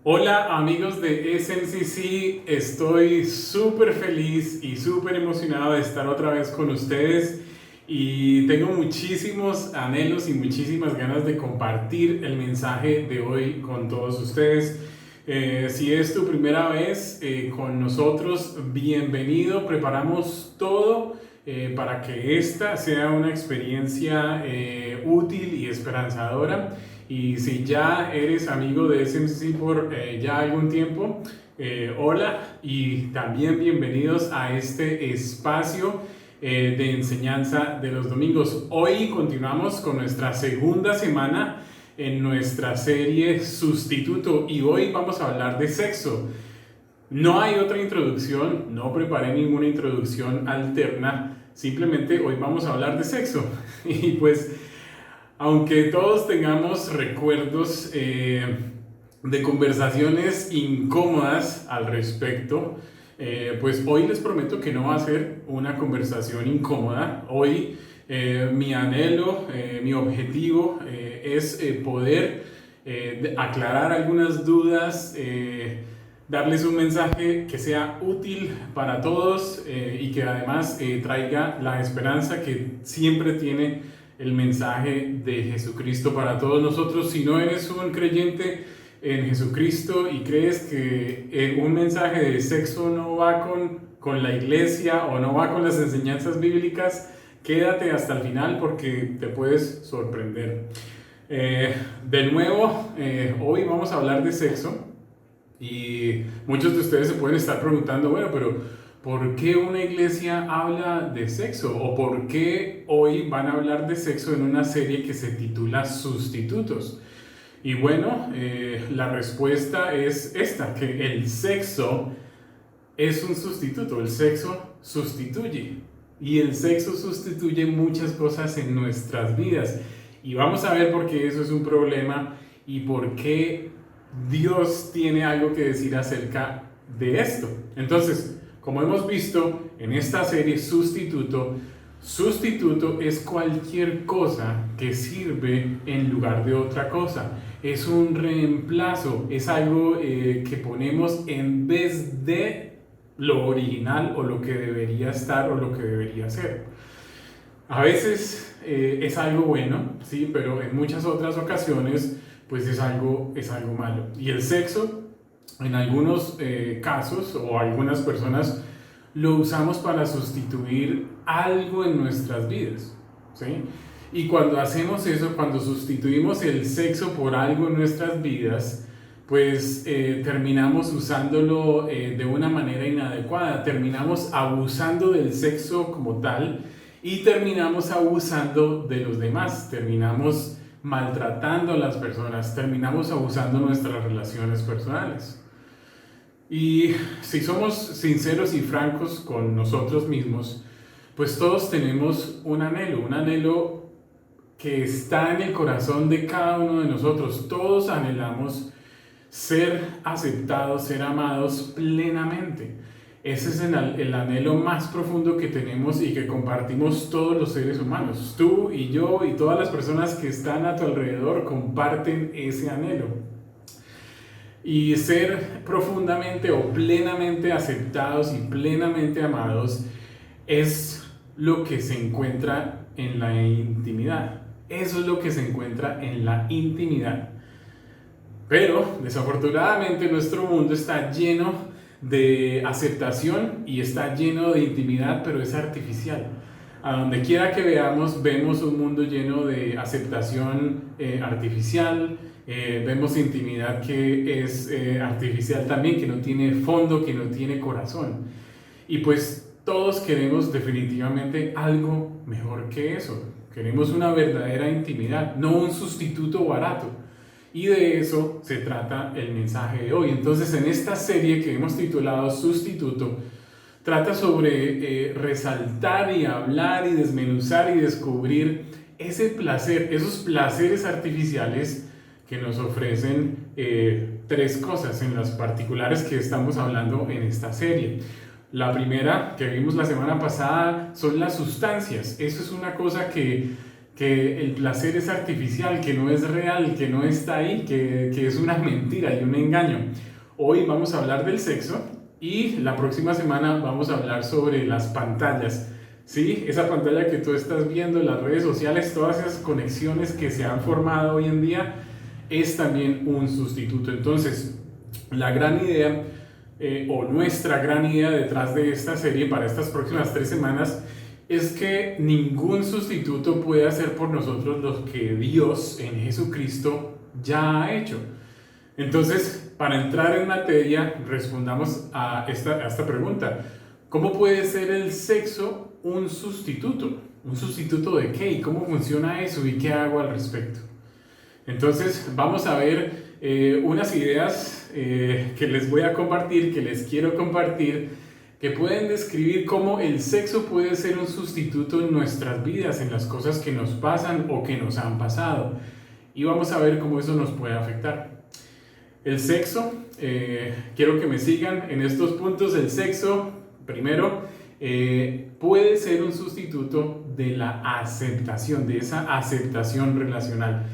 Hola amigos de SMCC, estoy súper feliz y súper emocionado de estar otra vez con ustedes y tengo muchísimos anhelos y muchísimas ganas de compartir el mensaje de hoy con todos ustedes. Si es tu primera vez con nosotros, bienvenido. Preparamos todo para que esta sea una experiencia útil y esperanzadora. Y si ya eres amigo de SMCC por ya algún tiempo, hola y también bienvenidos a este espacio de enseñanza de los domingos. Hoy continuamos con nuestra segunda semana en nuestra serie Sustituto y hoy vamos a hablar de sexo. No hay otra introducción, no preparé ninguna introducción alterna, simplemente hoy vamos a hablar de sexo. Y pues, aunque todos tengamos recuerdos de conversaciones incómodas al respecto, pues hoy les prometo que no va a ser una conversación incómoda. Hoy mi anhelo, mi objetivo es poder aclarar algunas dudas, darles un mensaje que sea útil para todos y que además traiga la esperanza que siempre tiene el mensaje de Jesucristo para todos nosotros. Si no eres un creyente en Jesucristo y crees que un mensaje de sexo no va con la iglesia o no va con las enseñanzas bíblicas, quédate hasta el final porque te puedes sorprender. De nuevo, hoy vamos a hablar de sexo y muchos de ustedes se pueden estar preguntando, bueno, pero ¿por qué una iglesia habla de sexo? ¿O por qué hoy van a hablar de sexo en una serie que se titula Sustitutos? Y bueno, la respuesta es esta, que el sexo es un sustituto, el sexo sustituye. Y el sexo sustituye muchas cosas en nuestras vidas. Y vamos a ver por qué eso es un problema y por qué Dios tiene algo que decir acerca de esto. Entonces, como hemos visto en esta serie Sustituto, sustituto es cualquier cosa que sirve en lugar de otra cosa. Es un reemplazo, es algo que ponemos en vez de lo original o lo que debería estar o lo que debería ser. A veces es algo bueno, sí, pero en muchas otras ocasiones pues es algo malo. Y el sexo, en algunos casos o algunas personas, lo usamos para sustituir algo en nuestras vidas, ¿sí? Y cuando hacemos eso, cuando sustituimos el sexo por algo en nuestras vidas, pues terminamos usándolo de una manera inadecuada, terminamos abusando del sexo como tal y terminamos abusando de los demás, terminamos maltratando a las personas, terminamos abusando nuestras relaciones personales. Y si somos sinceros y francos con nosotros mismos, pues todos tenemos un anhelo que está en el corazón de cada uno de nosotros. Todos anhelamos ser aceptados, ser amados plenamente. Ese es el anhelo más profundo que tenemos y que compartimos todos los seres humanos. Tú y yo y todas las personas que están a tu alrededor comparten ese anhelo. Y ser profundamente o plenamente aceptados y plenamente amados es lo que se encuentra en la intimidad. Eso es lo que se encuentra en la intimidad. Pero desafortunadamente nuestro mundo está lleno de aceptación y está lleno de intimidad, pero es artificial. A donde quiera que veamos, vemos un mundo lleno de aceptación artificial, vemos intimidad que es artificial también, que no tiene fondo, que no tiene corazón. Y pues todos queremos definitivamente algo mejor que eso. Queremos una verdadera intimidad, no un sustituto barato. Y de eso se trata el mensaje de hoy. Entonces, en esta serie que hemos titulado Sustituto, trata sobre resaltar y hablar y desmenuzar y descubrir ese placer, esos placeres artificiales que nos ofrecen tres cosas en las particulares que estamos hablando en esta serie. La primera que vimos la semana pasada son las sustancias. Eso es una cosa que que el placer es artificial, que no es real, que no está ahí, que es una mentira y un engaño. Hoy vamos a hablar del sexo y la próxima semana vamos a hablar sobre las pantallas. Sí, esa pantalla que tú estás viendo, las redes sociales, todas esas conexiones que se han formado hoy en día, es también un sustituto. Entonces, la gran idea o nuestra gran idea detrás de esta serie para estas próximas 3 semanas es que ningún sustituto puede hacer por nosotros lo que Dios en Jesucristo ya ha hecho. Entonces, para entrar en materia, respondamos a esta pregunta. ¿Cómo puede ser el sexo un sustituto? ¿Un sustituto de qué? ¿Y cómo funciona eso? ¿Y qué hago al respecto? Entonces, vamos a ver unas ideas que les voy a compartir, que les quiero compartir, que pueden describir cómo el sexo puede ser un sustituto en nuestras vidas, en las cosas que nos pasan o que nos han pasado. Y vamos a ver cómo eso nos puede afectar. El sexo, quiero que me sigan en estos puntos. El sexo, primero, puede ser un sustituto de la aceptación, de esa aceptación relacional.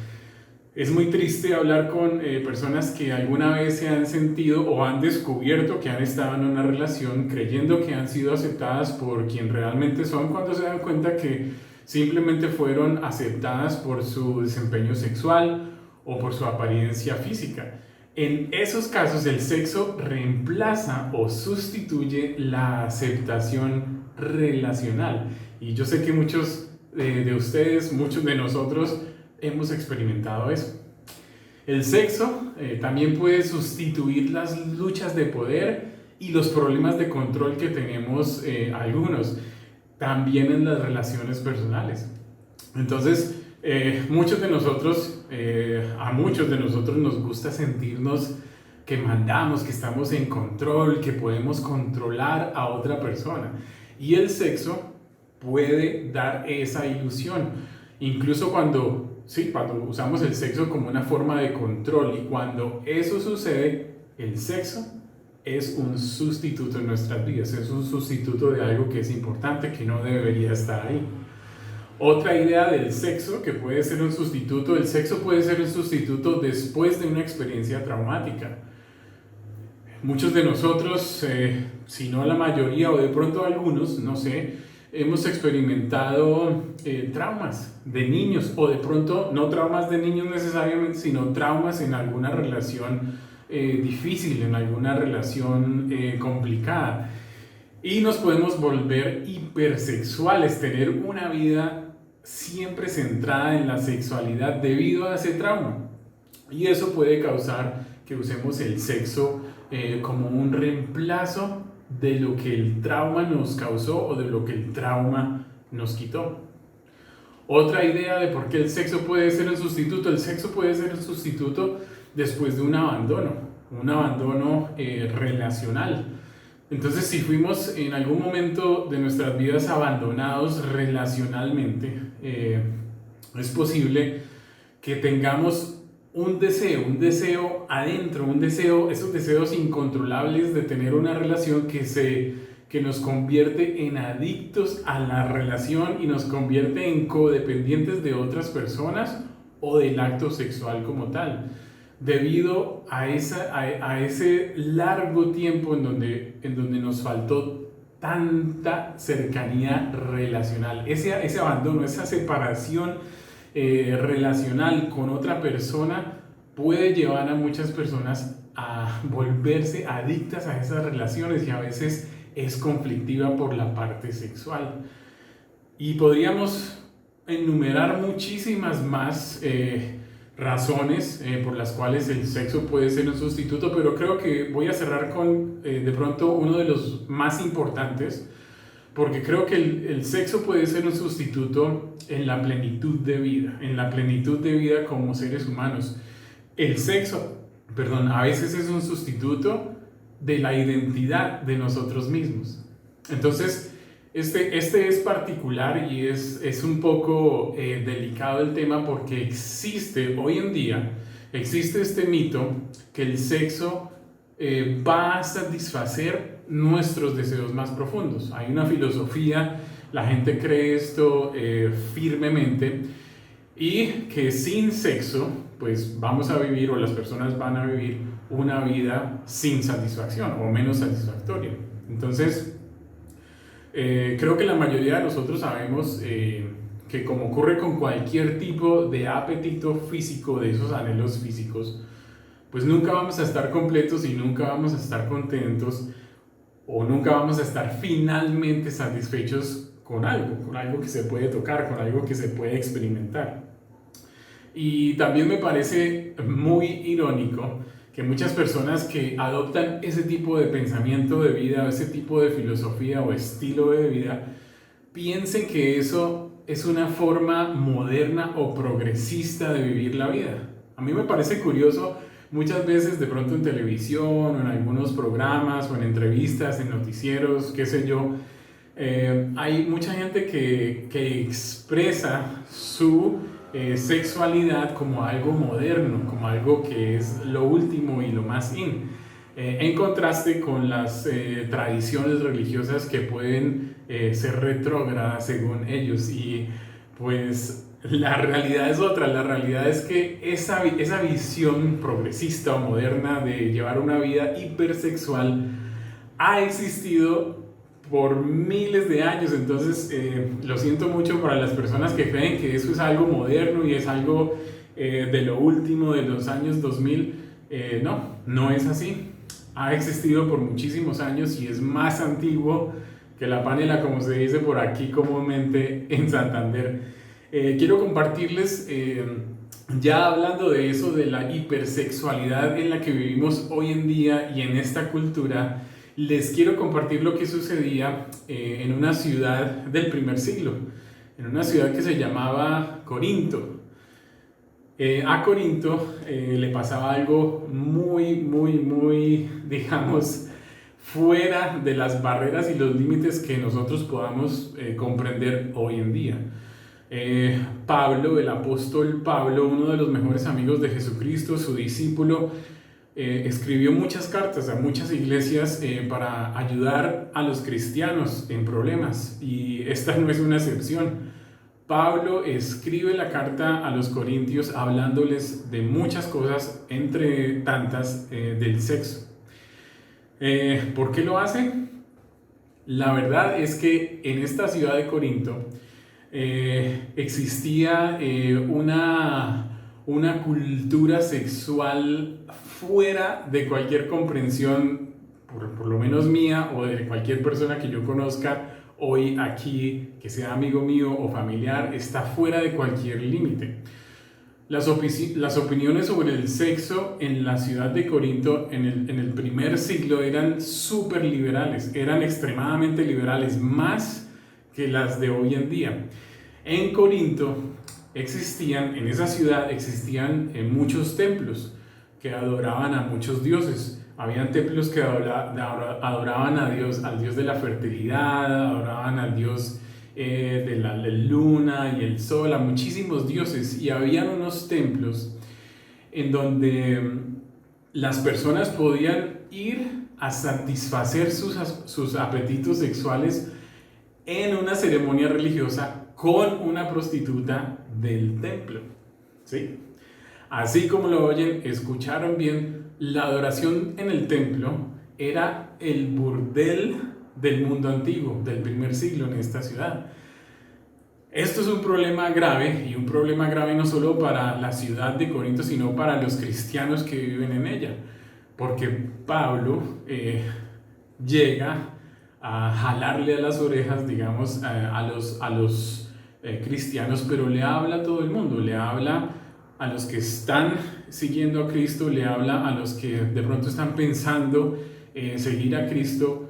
Es muy triste hablar con personas que alguna vez se han sentido o han descubierto que han estado en una relación creyendo que han sido aceptadas por quien realmente son, cuando se dan cuenta que simplemente fueron aceptadas por su desempeño sexual o por su apariencia física. En esos casos, el sexo reemplaza o sustituye la aceptación relacional. Y yo sé que muchos de ustedes, muchos de nosotros, hemos experimentado eso. El sexo también puede sustituir las luchas de poder y los problemas de control que tenemos algunos, también en las relaciones personales. Entonces, a muchos de nosotros nos gusta sentirnos que mandamos, que estamos en control, que podemos controlar a otra persona. Y el sexo puede dar esa ilusión. Incluso cuando usamos el sexo como una forma de control, y cuando eso sucede, el sexo es un sustituto en nuestras vidas, es un sustituto de algo que es importante, que no debería estar ahí. Otra idea del sexo que puede ser un sustituto: el sexo puede ser un sustituto después de una experiencia traumática. Muchos de nosotros, si no la mayoría o de pronto algunos, no sé, hemos experimentado traumas de niños, o de pronto no traumas de niños necesariamente, sino traumas en alguna relación difícil, en alguna relación complicada. Y nos podemos volver hipersexuales, tener una vida siempre centrada en la sexualidad debido a ese trauma. Y eso puede causar que usemos el sexo como un reemplazo de lo que el trauma nos causó o de lo que el trauma nos quitó. Otra idea de por qué el sexo puede ser un sustituto: el sexo puede ser un sustituto después de un abandono relacional. Entonces, si fuimos en algún momento de nuestras vidas abandonados relacionalmente, es posible que tengamos un deseo adentro, esos deseos incontrolables de tener una relación que nos convierte en adictos a la relación y nos convierte en codependientes de otras personas o del acto sexual como tal, debido a ese largo tiempo en donde nos faltó tanta cercanía relacional. Ese abandono, esa separación relacional con otra persona puede llevar a muchas personas a volverse adictas a esas relaciones, y a veces es conflictiva por la parte sexual. Y podríamos enumerar muchísimas más razones por las cuales el sexo puede ser un sustituto, pero creo que voy a cerrar con de pronto uno de los más importantes, porque creo que el sexo puede ser un sustituto en la plenitud de vida como seres humanos. El sexo, a veces es un sustituto de la identidad de nosotros mismos. Entonces, este es particular y es un poco delicado el tema, porque hoy en día existe este mito que el sexo va a satisfacer nuestros deseos más profundos. Hay una filosofía, la gente cree esto firmemente, y que sin sexo pues vamos a vivir o las personas van a vivir una vida sin satisfacción o menos satisfactoria. Entonces, creo que la mayoría de nosotros sabemos que como ocurre con cualquier tipo de apetito físico, de esos anhelos físicos, pues nunca vamos a estar completos y nunca vamos a estar contentos o nunca vamos a estar finalmente satisfechos con algo que se puede tocar, con algo que se puede experimentar. Y también me parece muy irónico que muchas personas que adoptan ese tipo de pensamiento de vida, o ese tipo de filosofía o estilo de vida, piensen que eso es una forma moderna o progresista de vivir la vida. A mí me parece curioso, muchas veces de pronto en televisión o en algunos programas o en entrevistas, en noticieros, qué sé yo, hay mucha gente que expresa su sexualidad como algo moderno, como algo que es lo último y lo más in, en contraste con las tradiciones religiosas que pueden ser retrógradas según ellos. Y pues la realidad es otra, la realidad es que esa visión progresista o moderna de llevar una vida hipersexual ha existido por miles de años. Entonces lo siento mucho para las personas que creen que eso es algo moderno y es algo de lo último de los años 2000. No es así. Ha existido por muchísimos años y es más antiguo que la panela, como se dice por aquí comúnmente en Santander. Quiero compartirles, ya hablando de eso, de la hipersexualidad en la que vivimos hoy en día y en esta cultura, les quiero compartir lo que sucedía en una ciudad del primer siglo, en una ciudad que se llamaba Corinto. A Corinto le pasaba algo muy, digamos, fuera de las barreras y los límites que nosotros podamos comprender hoy en día. Pablo, el apóstol Pablo, uno de los mejores amigos de Jesucristo, su discípulo, escribió muchas cartas a muchas iglesias para ayudar a los cristianos en problemas, y esta no es una excepción. Pablo escribe la carta a los corintios hablándoles de muchas cosas, entre tantas del sexo. ¿Por qué lo hace? La verdad es que en esta ciudad de Corinto existía una cultura sexual fuera de cualquier comprensión, por lo menos mía o de cualquier persona que yo conozca hoy aquí, que sea amigo mío o familiar. Está fuera de cualquier límite. Las opiniones sobre el sexo en la ciudad de Corinto en el primer siglo eran súper liberales, eran extremadamente liberales, más que las de hoy en día. En Corinto en esa ciudad existían muchos templos que adoraban a muchos dioses. Habían templos que adoraban a Dios, al Dios de la fertilidad, adoraban al Dios de la luna y el sol, a muchísimos dioses. Y habían unos templos en donde las personas podían ir a satisfacer sus apetitos sexuales en una ceremonia religiosa con una prostituta del templo. ¿Sí? Así como lo oyen, escucharon bien, la adoración en el templo era el burdel del mundo antiguo, del primer siglo en esta ciudad. Esto es un problema grave, y un problema grave no solo para la ciudad de Corinto, sino para los cristianos que viven en ella, porque Pablo llega a jalarle a las orejas, digamos, a los cristianos, pero le habla a todo el mundo, le habla a los que están siguiendo a Cristo, le habla a los que de pronto están pensando seguir a Cristo,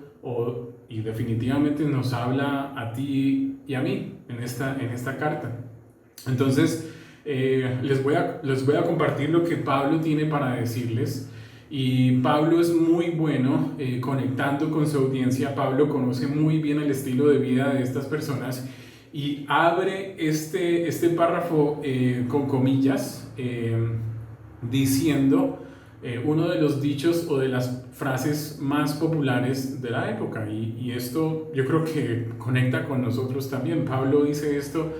y definitivamente nos habla a ti y a mí en esta carta. Entonces les voy a compartir lo que Pablo tiene para decirles. Y Pablo es muy bueno conectando con su audiencia. Pablo conoce muy bien el estilo de vida de estas personas y abre este párrafo con comillas, diciendo uno de los dichos o de las frases más populares de la época, y esto yo creo que conecta con nosotros también. Pablo dice esto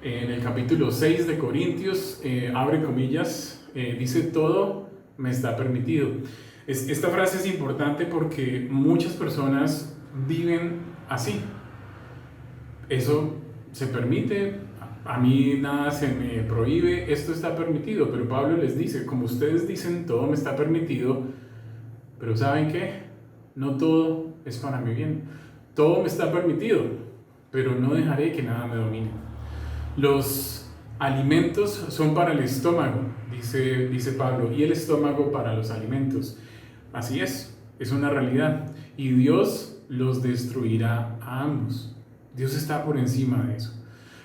En el capítulo 6 de Corintios, abre comillas, dice: todo me está permitido. Esta frase es importante porque muchas personas viven así. Eso se permite, a mí nada se me prohíbe, esto está permitido. Pero Pablo les dice: como ustedes dicen, todo me está permitido, pero ¿saben qué? No todo es para mi bien. Todo me está permitido, pero no dejaré que nada me domine. Los alimentos son para el estómago, dice Pablo, y el estómago para los alimentos. Así es una realidad. Y Dios los destruirá a ambos. Dios está por encima de eso.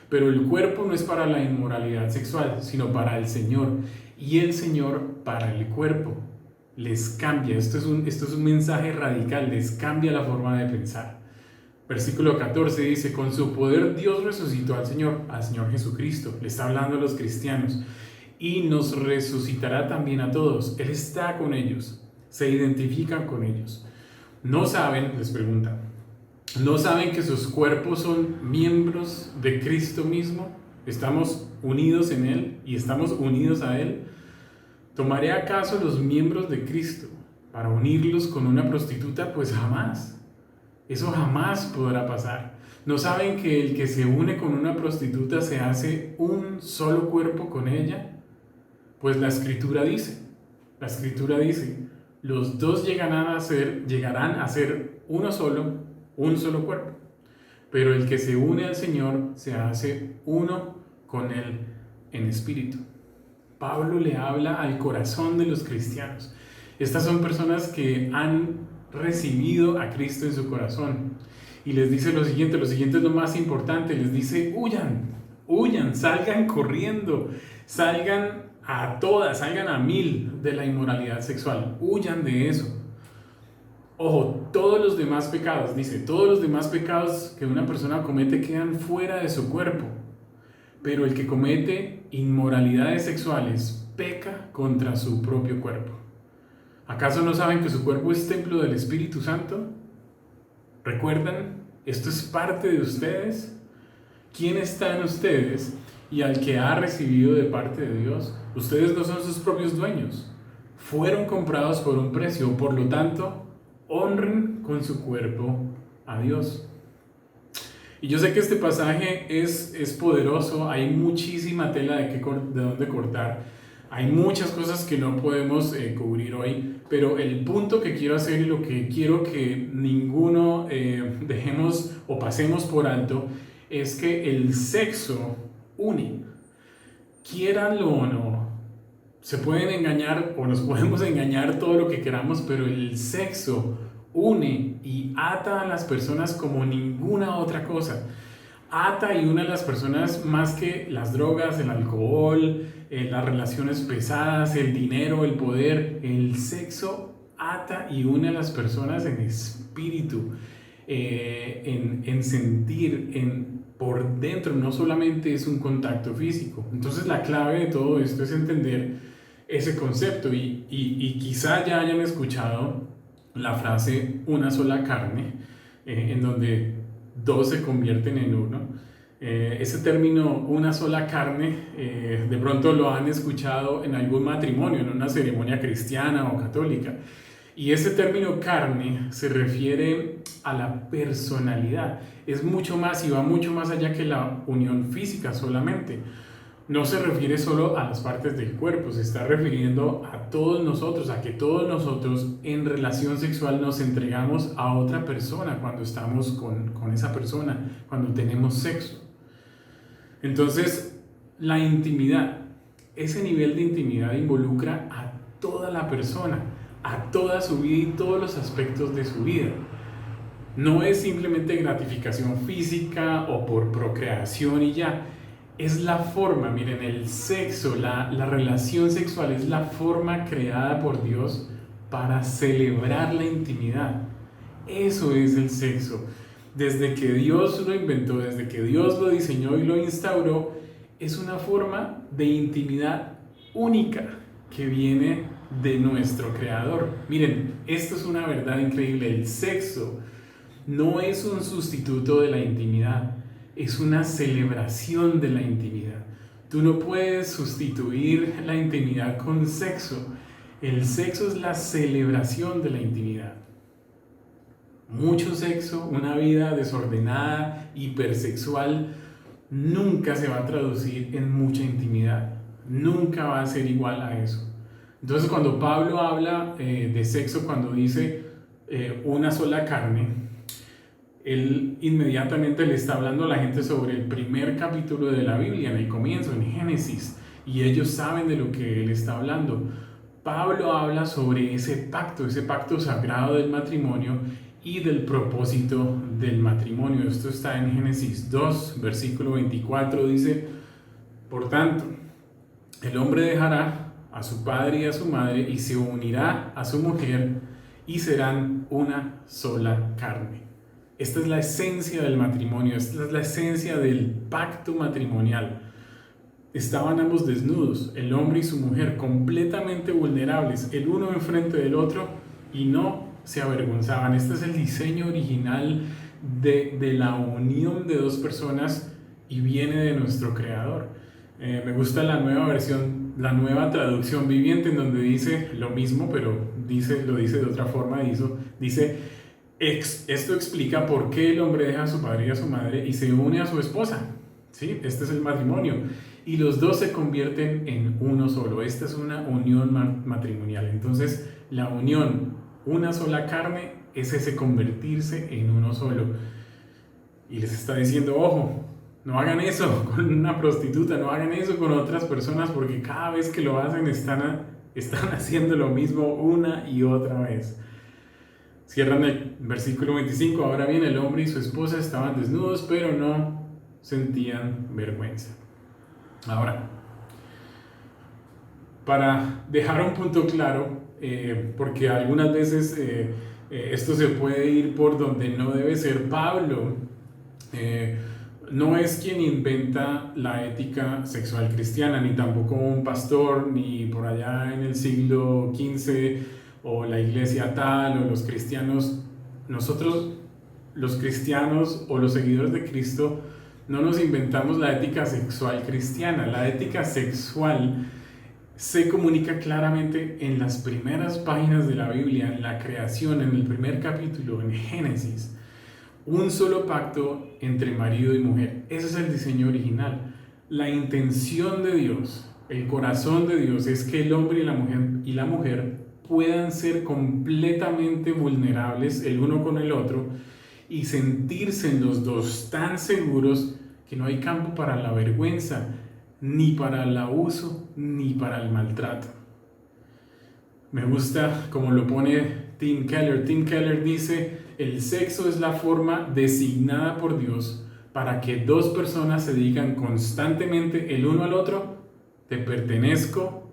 Pero el cuerpo no es para la inmoralidad sexual, sino para el Señor. Y el Señor para el cuerpo. Les cambia. Esto es un mensaje radical. Les cambia la forma de pensar. Versículo 14 dice: con su poder Dios resucitó al Señor Jesucristo. Le está hablando a los cristianos. Y nos resucitará también a todos. Él está con ellos. Se identifican con ellos. ¿No saben? Les pregunta. ¿No saben que sus cuerpos son miembros de Cristo mismo? Estamos unidos en Él y estamos unidos a Él. ¿Tomaré acaso los miembros de Cristo para unirlos con una prostituta? Pues jamás. Eso jamás podrá pasar. ¿No saben que el que se une con una prostituta se hace un solo cuerpo con ella? Pues la Escritura dice, los dos llegarán a ser un solo cuerpo. Pero el que se une al Señor se hace uno con Él en espíritu. Pablo le habla al corazón de los cristianos. Estas son personas que han recibido a Cristo en su corazón. Y les dice lo siguiente es lo más importante. Les dice: huyan, salgan corriendo, salgan a todas, salgan a 1000 de la inmoralidad sexual. Huyan de eso. Ojo, todos los demás pecados que una persona comete quedan fuera de su cuerpo. Pero el que comete inmoralidades sexuales peca contra su propio cuerpo. ¿Acaso no saben que su cuerpo es templo del Espíritu Santo? ¿Recuerdan? Esto es parte de ustedes. ¿Quién está en ustedes? Y al que ha recibido de parte de Dios, ustedes no son sus propios dueños. Fueron comprados por un precio. Por lo tanto, honren con su cuerpo a Dios. Y yo sé que este pasaje es poderoso. Hay muchísima tela de dónde cortar. Hay muchas cosas que no podemos cubrir hoy, pero el punto que quiero hacer y lo que quiero que ninguno dejemos o pasemos por alto es que el sexo une. Quieranlo o no, se pueden engañar o nos podemos engañar todo lo que queramos, pero el sexo une y ata a las personas como ninguna otra cosa. Ata y une a las personas más que las drogas, el alcohol, las relaciones pesadas, el dinero, el poder. El sexo ata y une a las personas en espíritu, en sentir, por dentro. No solamente es un contacto físico. Entonces la clave de todo esto es entender ese concepto y quizá ya hayan escuchado la frase una sola carne, en donde dos se convierten en uno. Ese término, una sola carne, de pronto lo han escuchado en algún matrimonio, en una ceremonia cristiana o católica. Y ese término carne se refiere a la personalidad. Es mucho más y va mucho más allá que la unión física solamente. No se refiere solo a las partes del cuerpo, se está refiriendo a todos nosotros, a que todos nosotros en relación sexual nos entregamos a otra persona cuando estamos con esa persona, cuando tenemos sexo. Entonces, la intimidad, ese nivel de intimidad involucra a toda la persona, a toda su vida y todos los aspectos de su vida. No es simplemente gratificación física o por procreación y ya. Es la forma, miren, el sexo, la relación sexual es la forma creada por Dios para celebrar la intimidad. Eso es el sexo. Desde que Dios lo inventó, desde que Dios lo diseñó y lo instauró, es una forma de intimidad única que viene de nuestro Creador. Miren, esto es una verdad increíble. El sexo no es un sustituto de la intimidad. es una celebración de la intimidad. Tú no puedes sustituir la intimidad con sexo. El sexo es la celebración de la intimidad. Mucho sexo, una vida desordenada, hipersexual, nunca se va a traducir en mucha intimidad. Nunca va a ser igual a eso. Entonces, cuando Pablo habla de sexo, cuando dice una sola carne, él inmediatamente le está hablando a la gente sobre el primer capítulo de la Biblia, en el comienzo, en Génesis, y ellos saben de lo que él está hablando. Pablo habla sobre ese pacto sagrado del matrimonio y del propósito del matrimonio. Esto está en Génesis 2, versículo 24, dice: por tanto, el hombre dejará a su padre y a su madre y se unirá a su mujer y serán una sola carne. Esta es la esencia del matrimonio, esta es la esencia del pacto matrimonial. Estaban ambos desnudos, el hombre y su mujer, completamente vulnerables, el uno enfrente del otro, y no se avergonzaban. Este es el diseño original de la unión de dos personas y viene de nuestro Creador. Me gusta la nueva versión, la nueva traducción viviente, en donde dice lo mismo, pero lo dice de otra forma. Dice: esto explica por qué el hombre deja a su padre y a su madre y se une a su esposa. ¿Sí? Este es el matrimonio. Y los dos se convierten en uno solo. Esta es una unión matrimonial. Entonces, la unión, una sola carne, es ese convertirse en uno solo. Y les está diciendo: ojo, no hagan eso con una prostituta, no hagan eso con otras personas, porque cada vez que lo hacen están haciendo lo mismo una y otra vez. Cierran el versículo 25. Ahora bien, el hombre y su esposa estaban desnudos, pero no sentían vergüenza. Ahora, para dejar un punto claro, porque algunas veces esto se puede ir por donde no debe ser, Pablo no es quien inventa la ética sexual cristiana, ni tampoco un pastor, ni por allá en el siglo XV, o la iglesia tal, o los cristianos. Nosotros, los cristianos o los seguidores de Cristo, no nos inventamos la ética sexual cristiana. La ética sexual se comunica claramente en las primeras páginas de la Biblia, en la creación, en el primer capítulo, en Génesis. Un solo pacto entre marido y mujer. Ese es el diseño original. La intención de Dios, el corazón de Dios, es que el hombre y la mujer puedan ser completamente vulnerables el uno con el otro y sentirse en los dos tan seguros que no hay campo para la vergüenza, ni para el abuso, ni para el maltrato. Me gusta como lo pone Tim Keller. Tim Keller dice: el sexo es la forma designada por Dios para que dos personas se digan constantemente el uno al otro: te pertenezco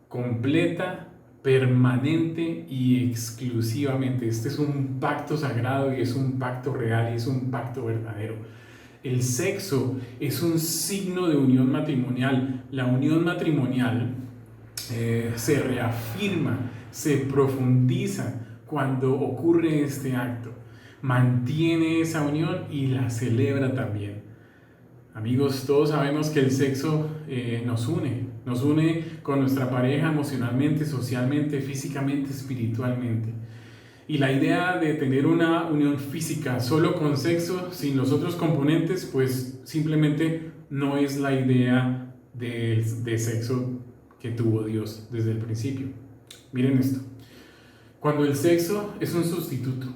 completa, permanente y exclusivamente. Este es un pacto sagrado y es un pacto real y es un pacto verdadero. El sexo es un signo de unión matrimonial. La unión matrimonial se reafirma, se profundiza cuando ocurre este acto. Mantiene esa unión y la celebra también. Amigos, todos sabemos que el sexo nos une con nuestra pareja emocionalmente, socialmente, físicamente, espiritualmente. Y la idea de tener una unión física solo con sexo, sin los otros componentes, pues simplemente no es la idea de sexo que tuvo Dios desde el principio. Miren esto. Cuando el sexo es un sustituto,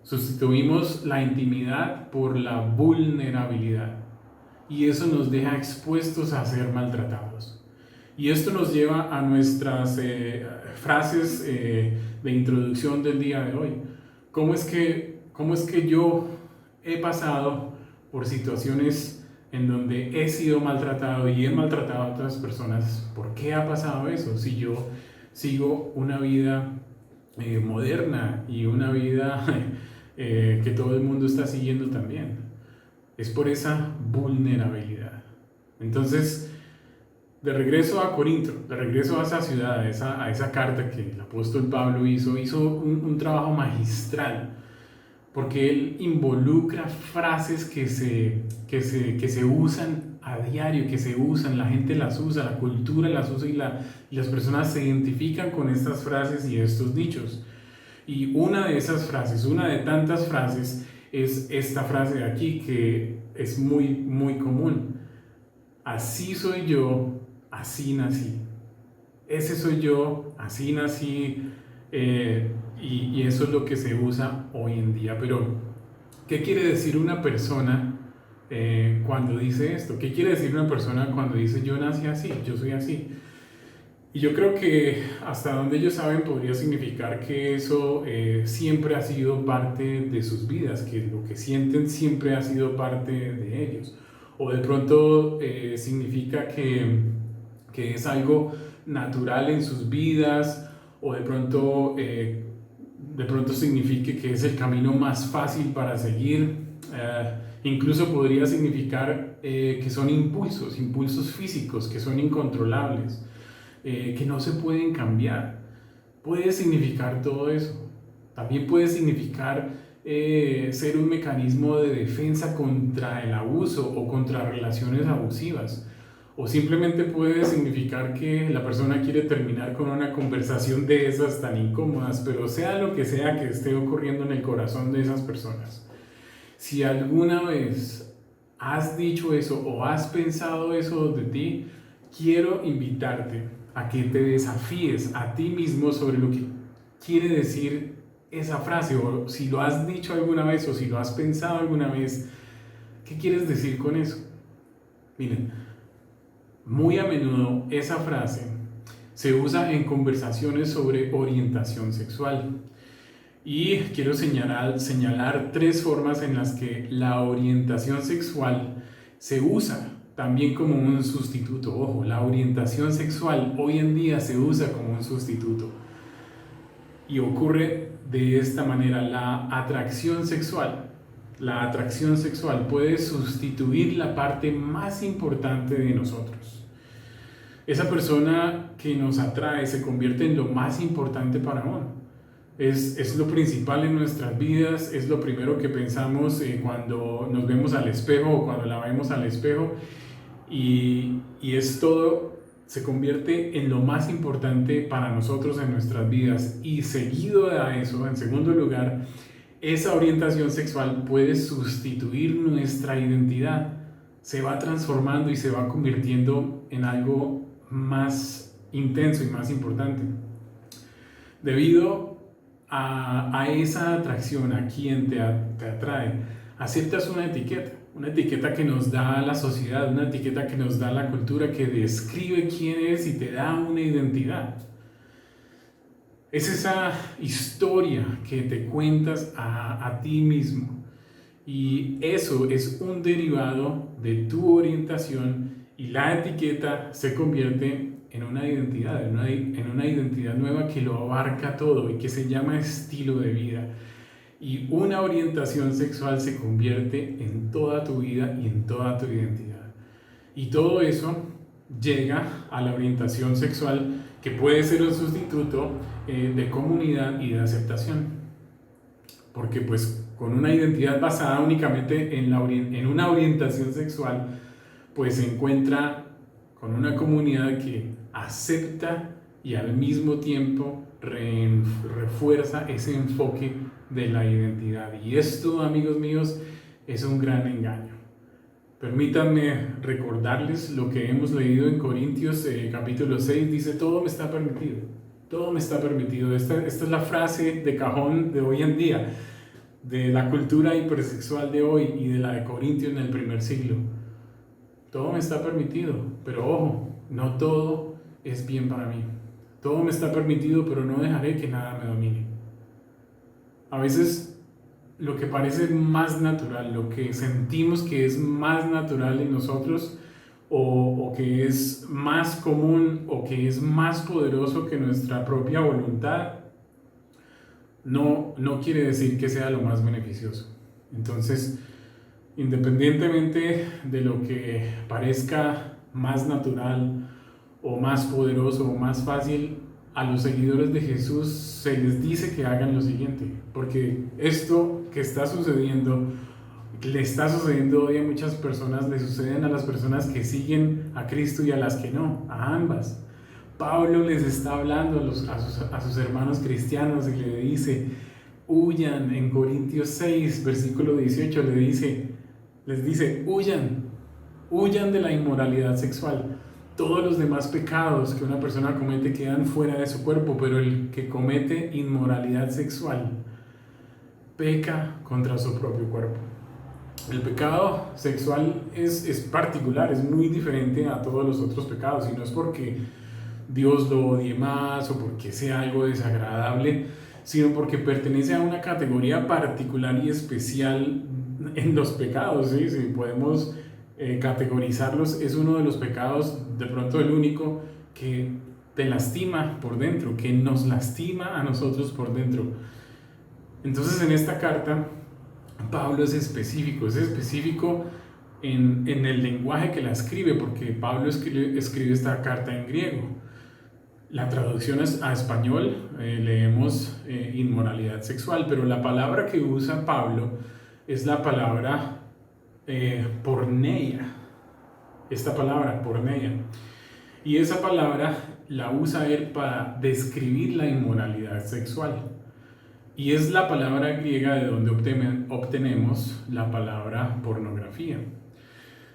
sustituimos la intimidad por la vulnerabilidad. Y eso nos deja expuestos a ser maltratados. Y esto nos lleva a nuestras frases de introducción del día de hoy. ¿Cómo es que yo he pasado por situaciones en donde he sido maltratado y he maltratado a otras personas? ¿Por qué ha pasado eso? Si yo sigo una vida moderna y una vida que todo el mundo está siguiendo también. Es por esa vulnerabilidad. Entonces, de regreso a Corinto, de regreso a esa ciudad, a esa carta que el apóstol Pablo hizo un trabajo magistral porque él involucra frases que se usan a diario, que se usan, la gente las usa, la cultura las usa y las personas se identifican con estas frases y estos dichos. Y una de esas frases, una de tantas frases, es esta frase de aquí que es muy, muy común. Así soy yo, así nací. Ese soy yo, así nací, y eso es lo que se usa hoy en día. Pero, ¿qué quiere decir una persona cuando dice esto? ¿Qué quiere decir una persona cuando dice yo nací así, yo soy así? Y yo creo que hasta donde ellos saben podría significar que eso siempre ha sido parte de sus vidas, que lo que sienten siempre ha sido parte de ellos. O de pronto significa que es algo natural en sus vidas, o de pronto signifique que es el camino más fácil para seguir. Incluso podría significar que son impulsos físicos, que son incontrolables, que no se pueden cambiar. Puede significar todo eso. También puede significar ser un mecanismo de defensa contra el abuso o contra relaciones abusivas. O simplemente puede significar que la persona quiere terminar con una conversación de esas tan incómodas, pero sea lo que sea que esté ocurriendo en el corazón de esas personas. Si alguna vez has dicho eso o has pensado eso de ti, quiero invitarte a que te desafíes a ti mismo sobre lo que quiere decir esa frase, o si lo has dicho alguna vez o si lo has pensado alguna vez, ¿qué quieres decir con eso? Miren, muy a menudo esa frase se usa en conversaciones sobre orientación sexual. Y quiero señalar tres formas en las que la orientación sexual se usa también como un sustituto. Ojo, la orientación sexual hoy en día se usa como un sustituto. Y ocurre de esta manera: la atracción sexual. La atracción sexual puede sustituir la parte más importante de nosotros. Esa persona que nos atrae se convierte en lo más importante para uno. Es lo principal en nuestras vidas, es lo primero que pensamos cuando nos vemos al espejo o cuando la vemos al espejo, y es todo, se convierte en lo más importante para nosotros en nuestras vidas. Y seguido a eso, en segundo lugar, esa orientación sexual puede sustituir nuestra identidad, se va transformando y se va convirtiendo en algo más intenso y más importante. Debido a esa atracción, a quien te atrae, aceptas una etiqueta que nos da la sociedad, una etiqueta que nos da la cultura, que describe quién eres y te da una identidad. Es esa historia que te cuentas a ti mismo, y eso es un derivado de tu orientación, y la etiqueta se convierte en una identidad, en una identidad nueva que lo abarca todo y que se llama estilo de vida. Y una orientación sexual se convierte en toda tu vida y en toda tu identidad. Y todo eso llega a la orientación sexual, que puede ser un sustituto de comunidad y de aceptación. Porque pues con una identidad basada únicamente en una orientación sexual, pues se encuentra con una comunidad que acepta y al mismo tiempo refuerza ese enfoque de la identidad. Y esto, amigos míos, es un gran engaño. Permítanme recordarles lo que hemos leído en Corintios capítulo 6. Dice: todo me está permitido, todo me está permitido. Esta es la frase de cajón de hoy en día, de la cultura hipersexual de hoy y de la de Corintios en el primer siglo. Todo me está permitido, pero ojo, no todo es bien para mí. Todo me está permitido, pero no dejaré que nada me domine. A veces lo que parece más natural, lo que sentimos que es más natural en nosotros, o que es más común, o que es más poderoso que nuestra propia voluntad, no quiere decir que sea lo más beneficioso. Entonces, independientemente de lo que parezca más natural o más poderoso o más fácil, a los seguidores de Jesús se les dice que hagan lo siguiente, porque esto que está sucediendo, le está sucediendo hoy a muchas personas, le suceden a las personas que siguen a Cristo y a las que no, a ambas. Pablo les está hablando a sus hermanos cristianos y le dice, huyan. En Corintios 6, versículo 18, les dice, huyan de la inmoralidad sexual. Todos los demás pecados que una persona comete quedan fuera de su cuerpo, pero el que comete inmoralidad sexual peca contra su propio cuerpo. El pecado sexual es particular, es muy diferente a todos los otros pecados, y no es porque Dios lo odie más o porque sea algo desagradable, sino porque pertenece a una categoría particular y especial en los pecados, ¿sí? Si podemos categorizarlos, es uno de los pecados, de pronto el único, que te lastima por dentro, que nos lastima a nosotros por dentro. Entonces en esta carta Pablo es específico en el lenguaje que la escribe, porque Pablo escribe esta carta en griego. La traducción a español leemos inmoralidad sexual, pero la palabra que usa Pablo es la palabra porneia. Esta palabra, porneia. Y esa palabra la usa él para describir la inmoralidad sexual. Y es la palabra griega de donde obtenemos la palabra pornografía.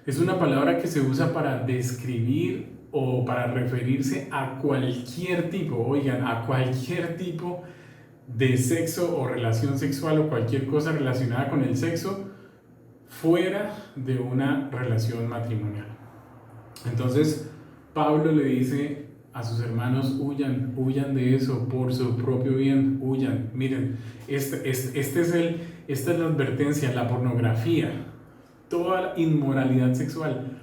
Es una palabra que se usa para describir o para referirse a cualquier tipo, a cualquier tipo de sexo o relación sexual o cualquier cosa relacionada con el sexo fuera de una relación matrimonial. Entonces, Pablo le dice a sus hermanos, huyan de eso por su propio bien, huyan. Miren, esta es la advertencia, la pornografía, toda inmoralidad sexual,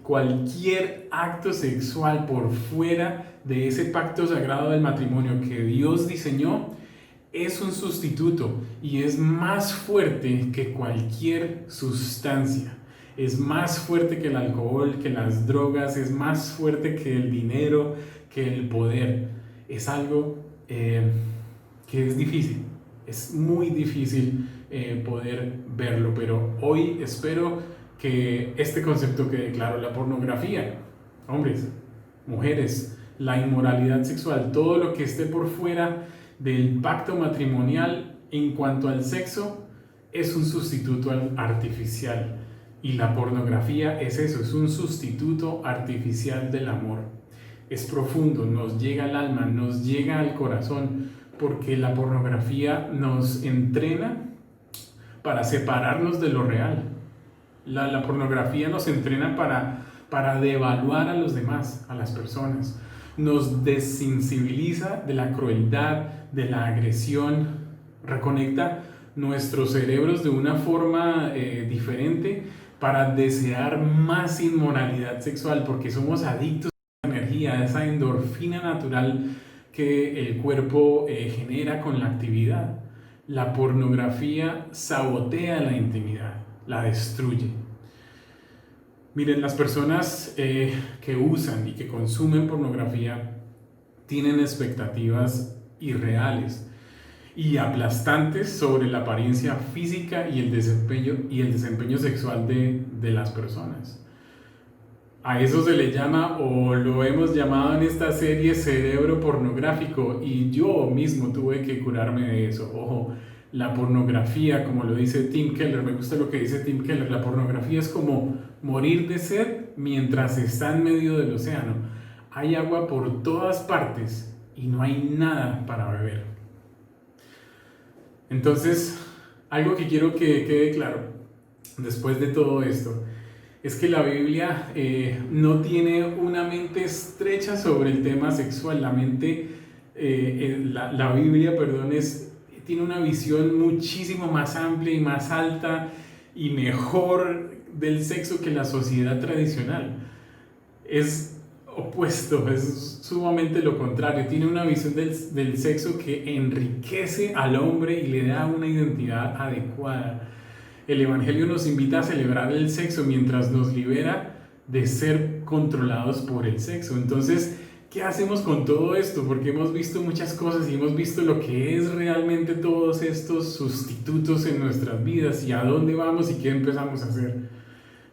cualquier acto sexual por fuera de ese pacto sagrado del matrimonio que Dios diseñó, es un sustituto y es más fuerte que cualquier sustancia. Es más fuerte que el alcohol, que las drogas, es más fuerte que el dinero, que el poder. Es algo que es difícil, es muy difícil poder verlo, pero hoy espero que este concepto quede claro. La pornografía, hombres, mujeres, la inmoralidad sexual, todo lo que esté por fuera del pacto matrimonial en cuanto al sexo, es un sustituto artificial. Y la pornografía es eso, es un sustituto artificial del amor. Es profundo, nos llega al alma, nos llega al corazón, porque la pornografía nos entrena para separarnos de lo real. La pornografía nos entrena para devaluar a los demás, a las personas. Nos desensibiliza de la crueldad, de la agresión, reconecta nuestros cerebros de una forma diferente para desear más inmoralidad sexual, porque somos adictos a la energía, a esa endorfina natural que el cuerpo genera con la actividad. La pornografía sabotea la intimidad, la destruye. Miren, las personas que usan y que consumen pornografía tienen expectativas irreales y aplastantes sobre la apariencia física y el desempeño sexual de las personas. A eso se le llama, o lo hemos llamado en esta serie, cerebro pornográfico, y yo mismo tuve que curarme de eso. Ojo, la pornografía, como lo dice Tim Keller, me gusta lo que dice Tim Keller, la pornografía es como morir de sed mientras está en medio del océano. Hay agua por todas partes y no hay nada para beber. Entonces, algo que quiero que quede claro después de todo esto es que la Biblia no tiene una mente estrecha sobre el tema sexual. La Biblia, tiene una visión muchísimo más amplia y más alta y mejor del sexo que la sociedad tradicional. Es opuesto, es sumamente lo contrario. Tiene una visión del sexo que enriquece al hombre y le da una identidad adecuada. El Evangelio nos invita a celebrar el sexo mientras nos libera de ser controlados por el sexo. Entonces, ¿qué hacemos con todo esto? Porque hemos visto muchas cosas y hemos visto lo que es realmente todos estos sustitutos en nuestras vidas y a dónde vamos y qué empezamos a hacer.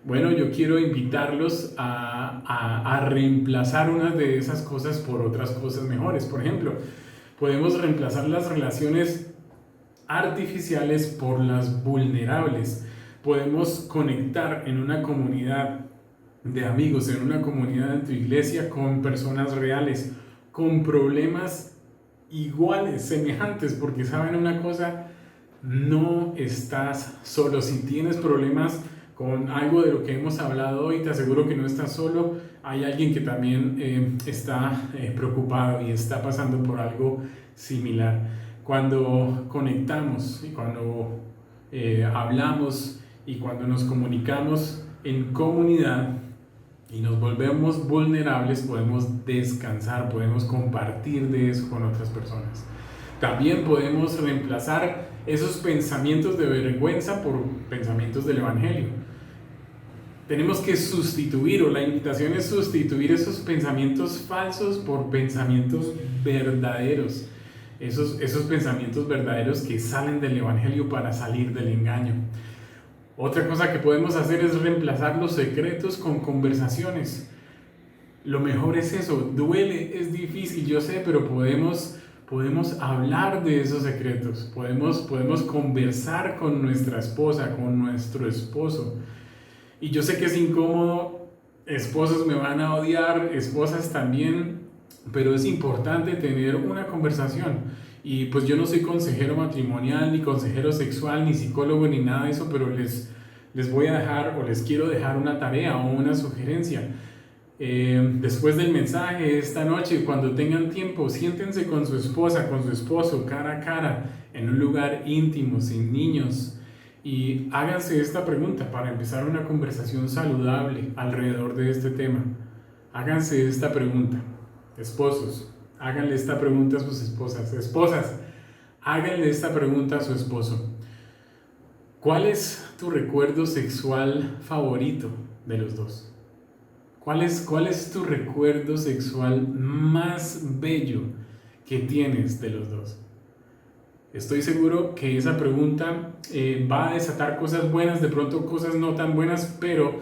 Bueno, yo quiero invitarlos a reemplazar unas de esas cosas por otras cosas mejores. Por ejemplo, podemos reemplazar las relaciones artificiales por las vulnerables. Podemos conectar en una comunidad de amigos, en una comunidad en tu iglesia con personas reales, con problemas iguales, semejantes, porque saben una cosa, no estás solo. Si tienes problemas con algo de lo que hemos hablado hoy, te aseguro que no estás solo. Hay alguien que también está preocupado y está pasando por algo similar. Cuando conectamos y cuando hablamos y cuando nos comunicamos en comunidad y nos volvemos vulnerables, podemos descansar, podemos compartir de eso con otras personas. También podemos reemplazar esos pensamientos de vergüenza por pensamientos del Evangelio. Tenemos que sustituir, o la invitación es sustituir esos pensamientos falsos por pensamientos verdaderos. Esos pensamientos verdaderos que salen del Evangelio para salir del engaño. Otra cosa que podemos hacer es reemplazar los secretos con conversaciones. Lo mejor es eso. Duele, es difícil, yo sé, pero podemos hablar de esos secretos. Podemos conversar con nuestra esposa, con nuestro esposo. Y yo sé que es incómodo, esposos me van a odiar, esposas también, pero es importante tener una conversación. Y pues yo no soy consejero matrimonial, ni consejero sexual, ni psicólogo, ni nada de eso, pero les voy a dejar o les quiero dejar una tarea o una sugerencia. Después del mensaje esta noche, cuando tengan tiempo, siéntense con su esposa, con su esposo, cara a cara, en un lugar íntimo, sin niños, y háganse esta pregunta para empezar una conversación saludable alrededor de este tema. Háganse esta pregunta, esposos, háganle esta pregunta a sus esposas, esposas, háganle esta pregunta a su esposo. ¿Cuál es tu recuerdo sexual favorito de los dos? ¿Cuál es tu recuerdo sexual más bello que tienes de los dos? Estoy seguro que esa pregunta va a desatar cosas buenas, de pronto cosas no tan buenas, pero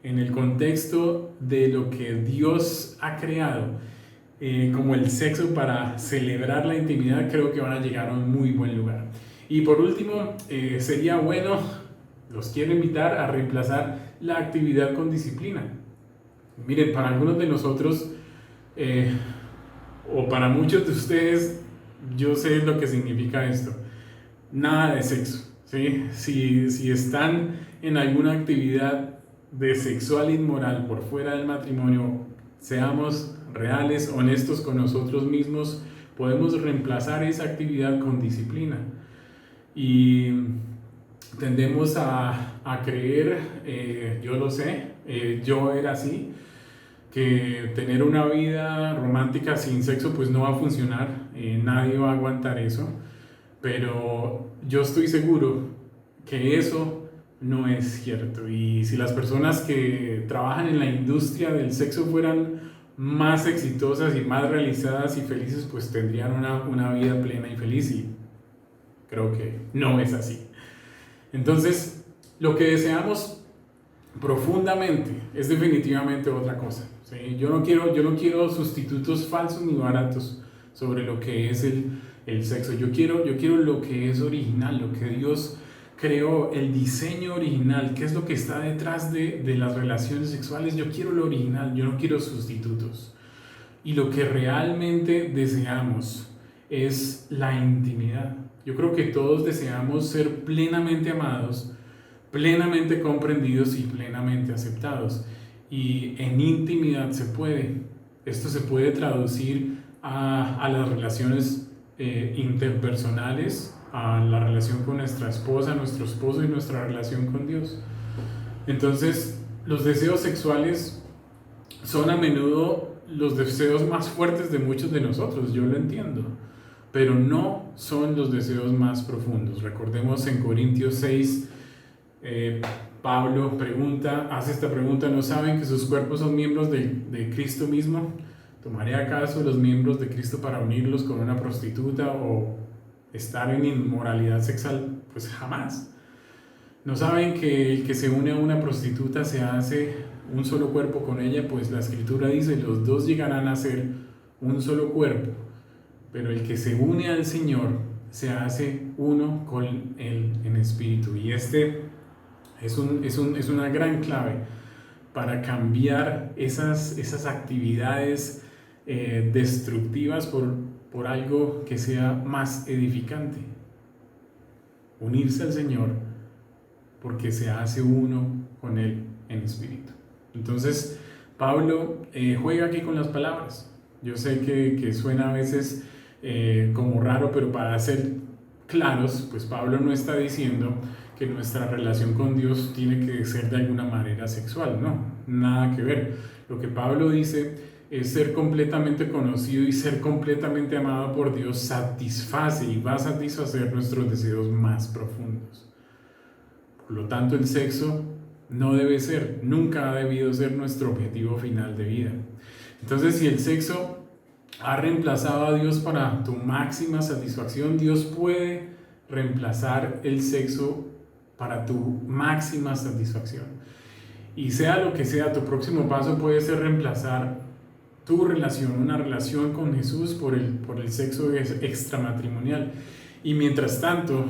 en el contexto de lo que Dios ha creado, como el sexo para celebrar la intimidad, creo que van a llegar a un muy buen lugar. Y por último, sería bueno, los quiero invitar a reemplazar la actividad con disciplina. Miren, para algunos de nosotros, o para muchos de ustedes, yo sé lo que significa esto. Nada de sexo, ¿sí? Si están en alguna actividad de sexual inmoral por fuera del matrimonio, seamos reales, honestos con nosotros mismos, podemos reemplazar esa actividad con disciplina. Y tendemos a creer, yo lo sé, yo era así, que tener una vida romántica sin sexo pues no va a funcionar, nadie va a aguantar eso, pero yo estoy seguro que eso no es cierto. Y si las personas que trabajan en la industria del sexo fueran más exitosas y más realizadas y felices, pues tendrían una vida plena y feliz, y creo que no es así. Entonces, lo que deseamos profundamente es definitivamente otra cosa, ¿sí? Yo no quiero sustitutos falsos ni baratos sobre lo que es el sexo. Yo quiero lo que es original, lo que Dios creó, el diseño original, qué es lo que está detrás de las relaciones sexuales. Yo quiero lo original, yo no quiero sustitutos. Y lo que realmente deseamos es la intimidad. Yo creo que todos deseamos ser plenamente amados, plenamente comprendidos y plenamente aceptados. Y en intimidad se puede. Esto se puede traducir a las relaciones interpersonales, a la relación con nuestra esposa, nuestro esposo y nuestra relación con Dios. Entonces, los deseos sexuales son a menudo los deseos más fuertes de muchos de nosotros, yo lo entiendo, pero no son los deseos más profundos. Recordemos en Corintios 6, Pablo hace esta pregunta: ¿no saben que sus cuerpos son miembros de Cristo mismo? ¿Tomaré acaso los miembros de Cristo para unirlos con una prostituta o estar en inmoralidad sexual? Pues jamás. ¿No saben que el que se une a una prostituta se hace un solo cuerpo con ella? Pues la Escritura dice, los dos llegarán a ser un solo cuerpo, pero el que se une al Señor se hace uno con Él en espíritu. Y es una gran clave para cambiar esas actividades destructivas por algo que sea más edificante. Unirse al Señor porque se hace uno con Él en espíritu. Entonces, Pablo juega aquí con las palabras. Yo sé que suena a veces como raro, pero para ser claros, pues Pablo no está diciendo que nuestra relación con Dios tiene que ser de alguna manera sexual, no, nada que ver. Lo que Pablo dice es ser completamente conocido y ser completamente amado por Dios satisface y va a satisfacer nuestros deseos más profundos. Por lo tanto, el sexo no debe ser, nunca ha debido ser nuestro objetivo final de vida. Entonces, si el sexo ha reemplazado a Dios para tu máxima satisfacción, Dios puede reemplazar el sexo para tu máxima satisfacción. Y sea lo que sea, tu próximo paso puede ser reemplazar tu relación, una relación con Jesús por el sexo extramatrimonial. Y mientras tanto,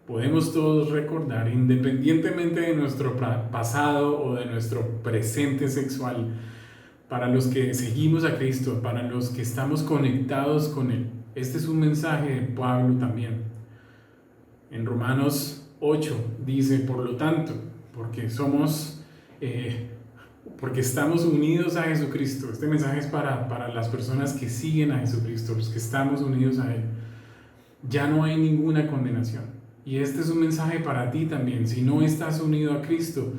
podemos todos recordar, independientemente de nuestro pasado o de nuestro presente sexual, para los que seguimos a Cristo, para los que estamos conectados con Él. Este es un mensaje de Pablo también. En Romanos 8 dice, por lo tanto, porque estamos unidos a Jesucristo. Este mensaje es para las personas que siguen a Jesucristo, los que estamos unidos a Él. Ya no hay ninguna condenación. Y este es un mensaje para ti también. Si no estás unido a Cristo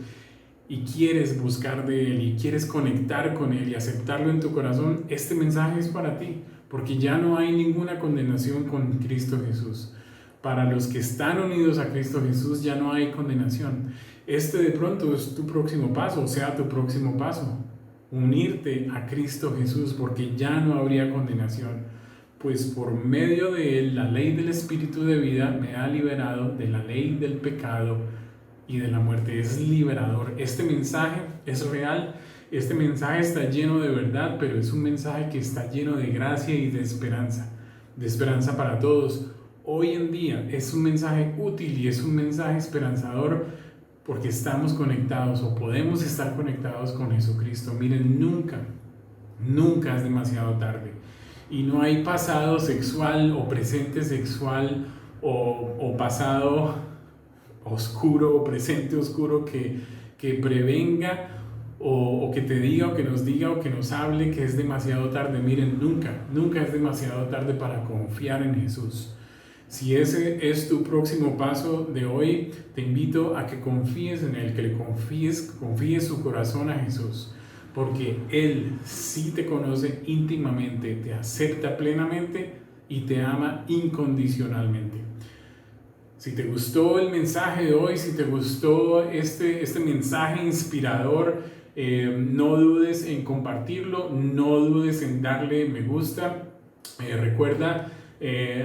y quieres buscar de Él y quieres conectar con Él y aceptarlo en tu corazón, este mensaje es para ti, porque ya no hay ninguna condenación con Cristo Jesús. Para los que están unidos a Cristo Jesús ya no hay condenación. Este de pronto es tu próximo paso, o sea, tu próximo paso, unirte a Cristo Jesús, porque ya no habría condenación, pues por medio de Él la ley del Espíritu de vida me ha liberado de la ley del pecado y de la muerte. Es liberador. Este mensaje es real, este mensaje está lleno de verdad, pero es un mensaje que está lleno de gracia y de esperanza para todos. Hoy en día es un mensaje útil y es un mensaje esperanzador porque estamos conectados o podemos estar conectados con Jesucristo. Miren, nunca es demasiado tarde. Y no hay pasado sexual o presente sexual o pasado oscuro o presente oscuro que prevenga o que te diga o que nos diga o que nos hable que es demasiado tarde. Miren, nunca es demasiado tarde para confiar en Jesús. Si ese es tu próximo paso de hoy, te invito a que confíes en Él, que le confíes su corazón a Jesús, porque Él sí te conoce íntimamente, te acepta plenamente y te ama incondicionalmente. Si te gustó el mensaje de hoy, si te gustó este mensaje inspirador, no dudes en compartirlo, no dudes en darle me gusta. Recuerda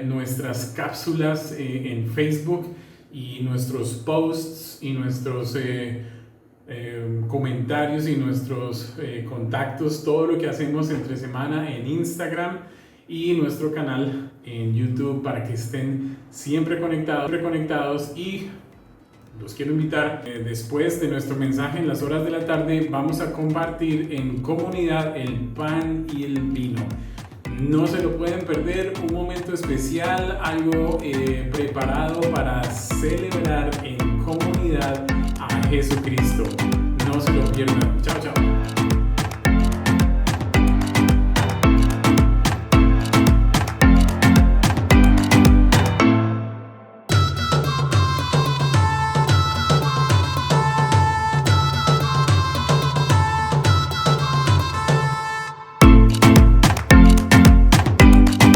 nuestras cápsulas en Facebook y nuestros posts y nuestros comentarios y nuestros contactos, todo lo que hacemos entre semana en Instagram y nuestro canal en YouTube, para que estén siempre conectados. Y los quiero invitar, después de nuestro mensaje en las horas de la tarde, vamos a compartir en comunidad el pan y el vino. No se lo pueden perder, un momento especial, algo preparado para celebrar en comunidad a Jesucristo. No se lo pierdan. Chao, chao.